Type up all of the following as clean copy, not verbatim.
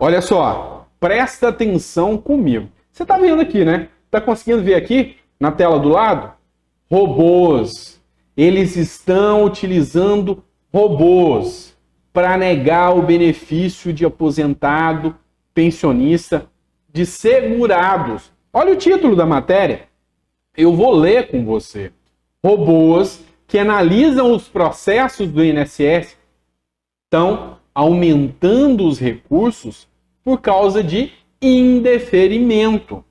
Olha só, presta atenção comigo. Você está vendo aqui, né? Está conseguindo ver aqui na tela do lado? Robôs. Eles estão utilizando robôs para negar o benefício de aposentado, pensionista, de segurados. Olha o título da matéria. Eu vou ler com você. Robôs que analisam os processos do INSS estão aumentando os recursos por causa de indeferimento.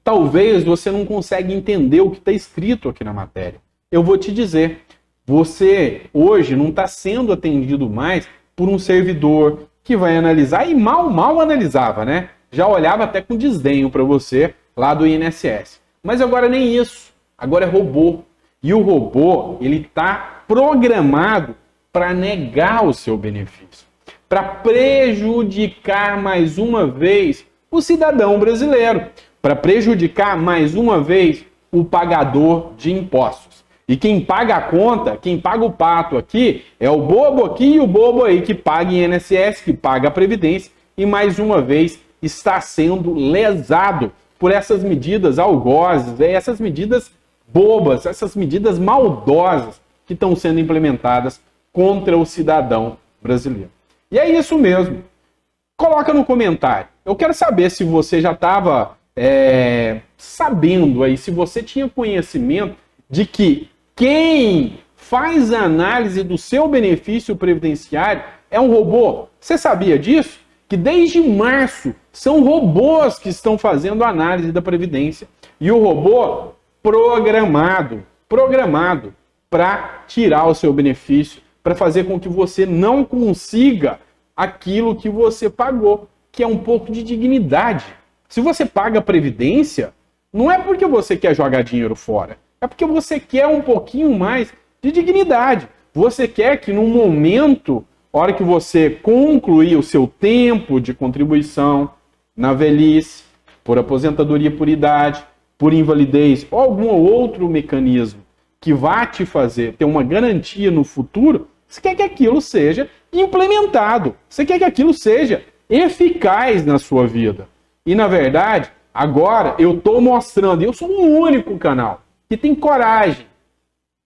Talvez você não consiga entender o que está escrito aqui na matéria. Eu vou te dizer, você hoje não está sendo atendido mais por um servidor que vai analisar, e mal analisava, né? Já olhava até com desdenho para você lá do INSS. Mas agora nem isso, agora é robô. E o robô, ele está programado para negar o seu benefício, para prejudicar mais uma vez o cidadão brasileiro, para prejudicar mais uma vez o pagador de impostos. E quem paga a conta, quem paga o pato aqui, é o bobo aqui e o bobo aí que paga INSS, que paga a Previdência e mais uma vez está sendo lesado por essas medidas algozes, essas medidas bobas, essas medidas maldosas que estão sendo implementadas contra o cidadão brasileiro. E é isso mesmo. Coloca no comentário. Eu quero saber se você já estava sabendo aí, se você tinha conhecimento de que quem faz a análise do seu benefício previdenciário é um robô. Você sabia disso? Que desde março são robôs que estão fazendo a análise da Previdência. E o robô programado para tirar o seu benefício, para fazer com que você não consiga aquilo que você pagou, que é um pouco de dignidade. Se você paga a Previdência, não é porque você quer jogar dinheiro fora, é porque você quer um pouquinho mais de dignidade. Você quer que num momento, hora que você concluir o seu tempo de contribuição na velhice, por aposentadoria por idade, por invalidez ou algum outro mecanismo que vá te fazer ter uma garantia no futuro, você quer que aquilo seja implementado. Você quer que aquilo seja eficaz na sua vida. E, na verdade, agora eu estou mostrando, eu sou o único canal que tem coragem,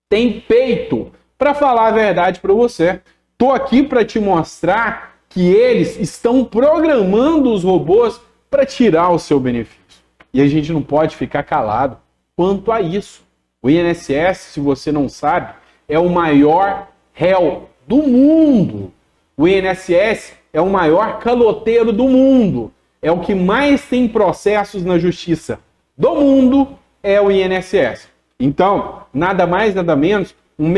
tem peito para falar a verdade para você. Estou aqui para te mostrar que eles estão programando os robôs para tirar o seu benefício. E a gente não pode ficar calado quanto a isso. O INSS, se você não sabe, é o maior réu do mundo. O INSS é o maior caloteiro do mundo. É o que mais tem processos na justiça do mundo, é o INSS. Então, nada mais, nada menos, um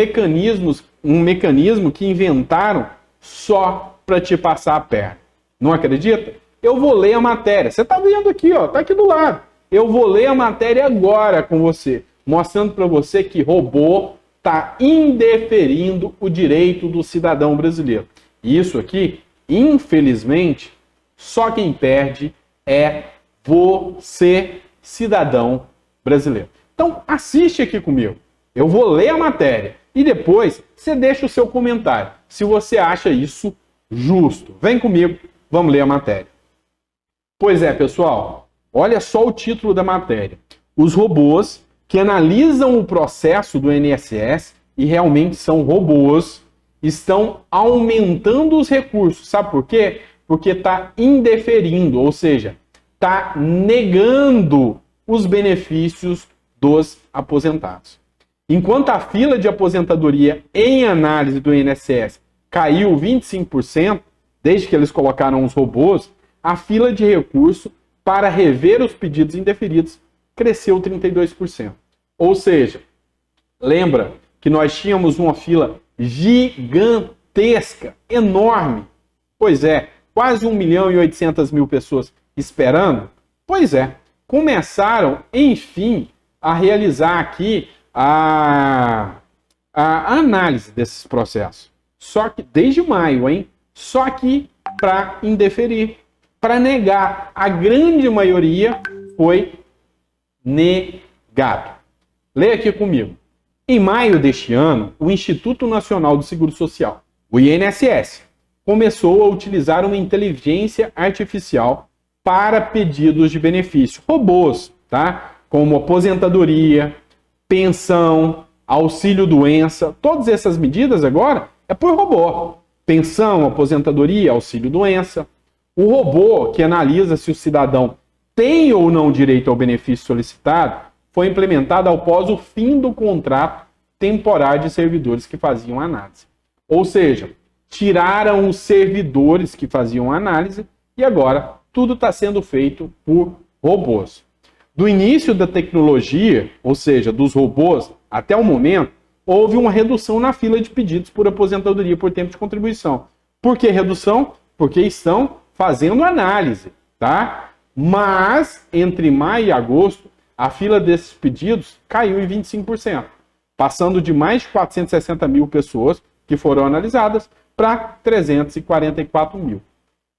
mecanismo que inventaram só para te passar a perna. Não acredita? Eu vou ler a matéria. Você está vendo aqui, ó, tá aqui do lado. Eu vou ler a matéria agora com você, mostrando para você que robô está indeferindo o direito do cidadão brasileiro. E isso aqui, infelizmente, só quem perde é você, cidadão brasileiro. Então, assiste aqui comigo. Eu vou ler a matéria e depois você deixa o seu comentário, se você acha isso justo. Vem comigo, vamos ler a matéria. Pois é, pessoal, olha só o título da matéria. Os robôs que analisam o processo do INSS, e realmente são robôs, estão aumentando os recursos. Sabe por quê? Porque está indeferindo, ou seja, está negando os benefícios dos aposentados. Enquanto a fila de aposentadoria em análise do INSS caiu 25%, desde que eles colocaram os robôs, a fila de recurso para rever os pedidos indeferidos cresceu 32%. Ou seja, lembra que nós tínhamos uma fila gigantesca, enorme. Pois é, quase 1.800.000 pessoas esperando. Pois é, começaram, enfim, a realizar aqui a análise desses processos. Só que desde maio, hein? Só que para indeferir, para negar. A grande maioria foi negado. Leia aqui comigo. Em maio deste ano, o Instituto Nacional do Seguro Social, o INSS, começou a utilizar uma inteligência artificial para pedidos de benefício. Robôs, tá? Como aposentadoria, pensão, auxílio-doença, todas essas medidas agora é por robô. Pensão, aposentadoria, auxílio-doença. O robô que analisa se o cidadão tem ou não direito ao benefício solicitado foi implementado após o fim do contrato temporário de servidores que faziam análise. Ou seja, tiraram os servidores que faziam análise e agora tudo está sendo feito por robôs. Do início da tecnologia, ou seja, dos robôs, até o momento, houve uma redução na fila de pedidos por aposentadoria por tempo de contribuição. Por que redução? Porque estão fazendo análise, tá? Mas, entre maio e agosto, a fila desses pedidos caiu em 25%, passando de mais de 460 mil pessoas que foram analisadas para 344 mil.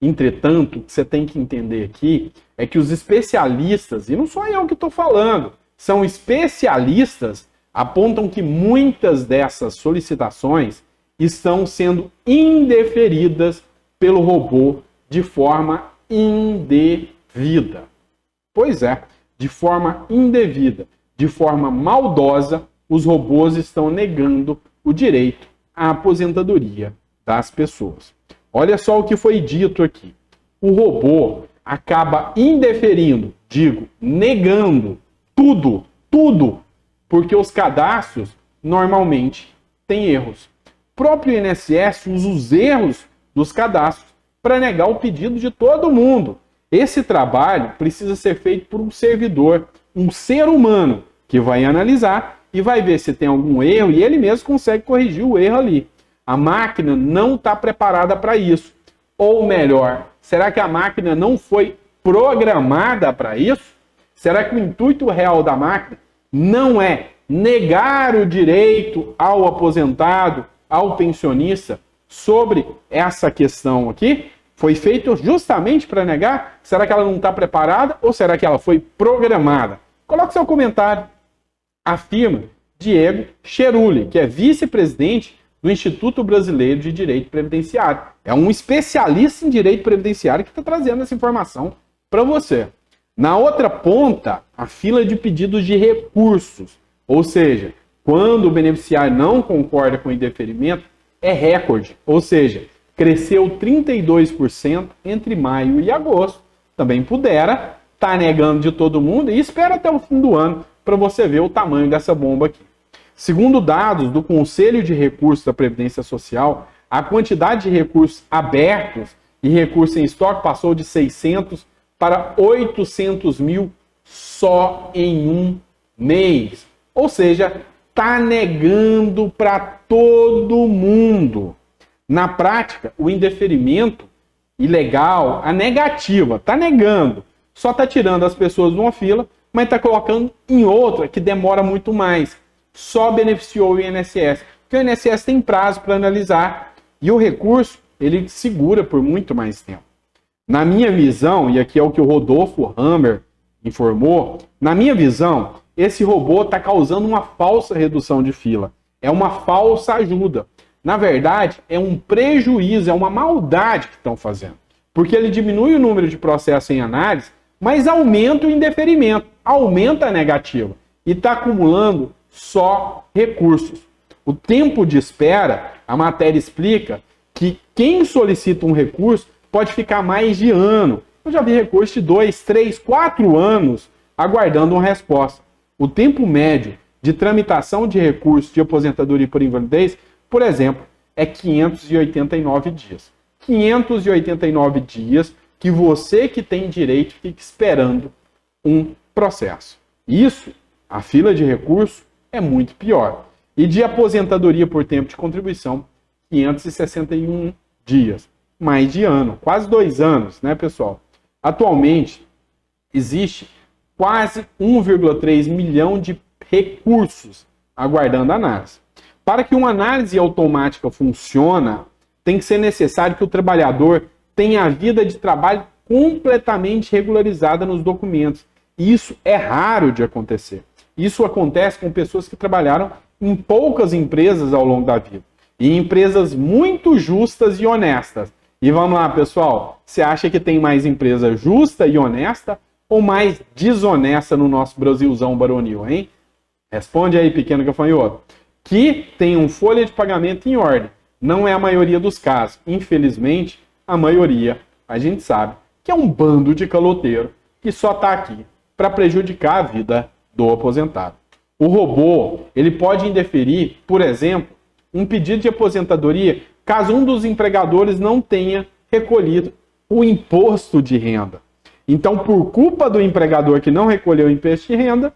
Entretanto, o que você tem que entender aqui é que os especialistas, e não sou eu que estou falando, são especialistas, apontam que muitas dessas solicitações estão sendo indeferidas pelo robô de forma indevida. Pois é, de forma indevida, de forma maldosa, os robôs estão negando o direito à aposentadoria das pessoas. Olha só o que foi dito aqui. O robô acaba indeferindo, negando tudo, porque os cadastros normalmente têm erros. O próprio INSS usa os erros dos cadastros para negar o pedido de todo mundo. Esse trabalho precisa ser feito por um servidor, um ser humano, que vai analisar e vai ver se tem algum erro e ele mesmo consegue corrigir o erro ali. A máquina não está preparada para isso. Ou melhor, será que a máquina não foi programada para isso? Será que o intuito real da máquina não é negar o direito ao aposentado, ao pensionista, sobre essa questão aqui? Foi feito justamente para negar? Será que ela não está preparada ou será que ela foi programada? Coloque seu comentário. Afirma Diego Cheruli, que é vice-presidente do Instituto Brasileiro de Direito Previdenciário. É um especialista em direito previdenciário que está trazendo essa informação para você. Na outra ponta, a fila de pedidos de recursos, ou seja, quando o beneficiário não concorda com o indeferimento, é recorde, ou seja, cresceu 32% entre maio e agosto. Também pudera estar negando de todo mundo e espera até o fim do ano para você ver o tamanho dessa bomba aqui. Segundo dados do Conselho de Recursos da Previdência Social, a quantidade de recursos abertos e recursos em estoque passou de 600 para 800 mil só em um mês. Ou seja, está negando para todo mundo. Na prática, o indeferimento ilegal, a negativa, está negando. Só está tirando as pessoas de uma fila, mas está colocando em outra que demora muito mais. Só beneficiou o INSS. Porque o INSS tem prazo para analisar e o recurso ele segura por muito mais tempo. Na minha visão, e aqui é o que o Rodolfo Hammer informou, na minha visão, esse robô está causando uma falsa redução de fila. É uma falsa ajuda. Na verdade, é um prejuízo, é uma maldade que estão fazendo. Porque ele diminui o número de processos em análise, mas aumenta o indeferimento, aumenta a negativa e está acumulando só recursos. O tempo de espera, a matéria explica que quem solicita um recurso pode ficar mais de ano. Eu já vi recurso de 2, 3, 4 anos aguardando uma resposta. O tempo médio de tramitação de recurso de aposentadoria por invalidez, por exemplo, é 589 dias. 589 dias que você que tem direito fica esperando um processo. Isso, a fila de recurso, é muito pior. E de aposentadoria por tempo de contribuição, 561 dias. Mais de ano, quase 2 anos, né, pessoal? Atualmente, existe quase 1,3 milhão de recursos aguardando análise. Para que uma análise automática funcione, tem que ser necessário que o trabalhador tenha a vida de trabalho completamente regularizada nos documentos. E isso é raro de acontecer. Isso acontece com pessoas que trabalharam em poucas empresas ao longo da vida. e empresas muito justas e honestas. E vamos lá, pessoal, você acha que tem mais empresa justa e honesta ou mais desonesta no nosso Brasilzão baronil, hein? Responde aí, pequeno gafanhoto. Que tem um folha de pagamento em ordem. Não é a maioria dos casos. Infelizmente, a maioria, a gente sabe, que é um bando de caloteiro que só está aqui para prejudicar a vida do aposentado. O robô, ele pode indeferir, por exemplo, um pedido de aposentadoria caso um dos empregadores não tenha recolhido o imposto de renda. Então, por culpa do empregador que não recolheu o imposto de renda,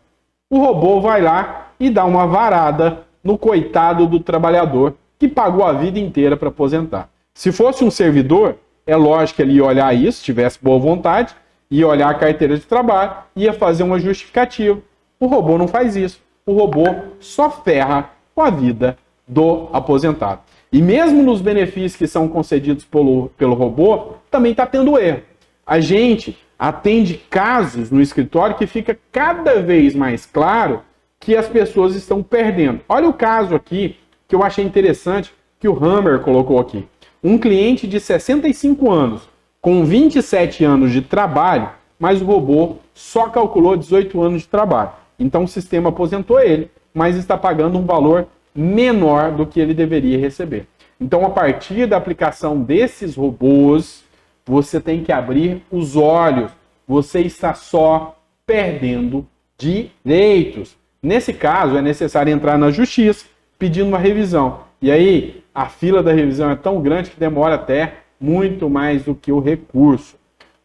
o robô vai lá e dá uma varada no coitado do trabalhador que pagou a vida inteira para aposentar. Se fosse um servidor, é lógico que ele ia olhar isso, tivesse boa vontade, ia olhar a carteira de trabalho, ia fazer uma justificativa. O robô não faz isso. O robô só ferra com a vida do aposentado. E mesmo nos benefícios que são concedidos pelo robô, também está tendo erro. A gente atende casos no escritório que fica cada vez mais claro que as pessoas estão perdendo. Olha o caso aqui que eu achei interessante que o Hammer colocou aqui. Um cliente de 65 anos, com 27 anos de trabalho, mas o robô só calculou 18 anos de trabalho. Então o sistema aposentou ele, mas está pagando um valor menor do que ele deveria receber. Então, a partir da aplicação desses robôs, você tem que abrir os olhos. Você está só perdendo direitos. Nesse caso, é necessário entrar na justiça pedindo uma revisão. E aí, a fila da revisão é tão grande que demora até muito mais do que o recurso.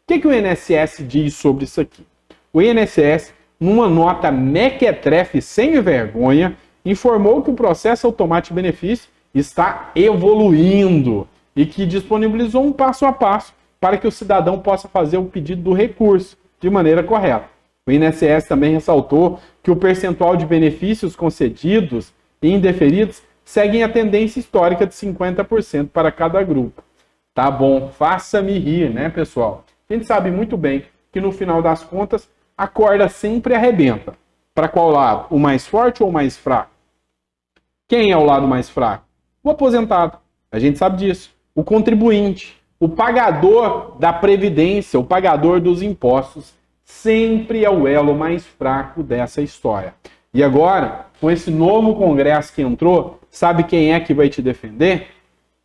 O que o INSS diz sobre isso aqui? O INSS, numa nota mequetrefe sem vergonha, informou que o processo automático de benefício está evoluindo e que disponibilizou um passo a passo para que o cidadão possa fazer o pedido do recurso de maneira correta. O INSS também ressaltou que o percentual de benefícios concedidos e indeferidos seguem a tendência histórica de 50% para cada grupo. Tá bom, faça-me rir, né, pessoal? A gente sabe muito bem que no final das contas a corda sempre arrebenta. Para qual lado? O mais forte ou o mais fraco? Quem é o lado mais fraco? O aposentado. A gente sabe disso. O contribuinte, o pagador da previdência, o pagador dos impostos, sempre é o elo mais fraco dessa história. E agora, com esse novo Congresso que entrou, sabe quem é que vai te defender?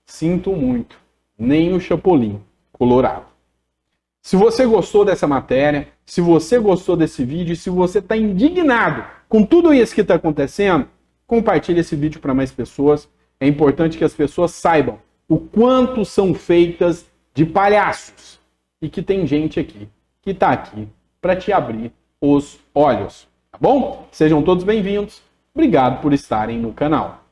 Sinto muito. Nem o Chapolin Colorado. Se você gostou dessa matéria, se você gostou desse vídeo, se você está indignado com tudo isso que está acontecendo, compartilhe esse vídeo para mais pessoas. É importante que as pessoas saibam o quanto são feitas de palhaços e que tem gente aqui que está aqui para te abrir os olhos. Tá bom? Sejam todos bem-vindos. Obrigado por estarem no canal.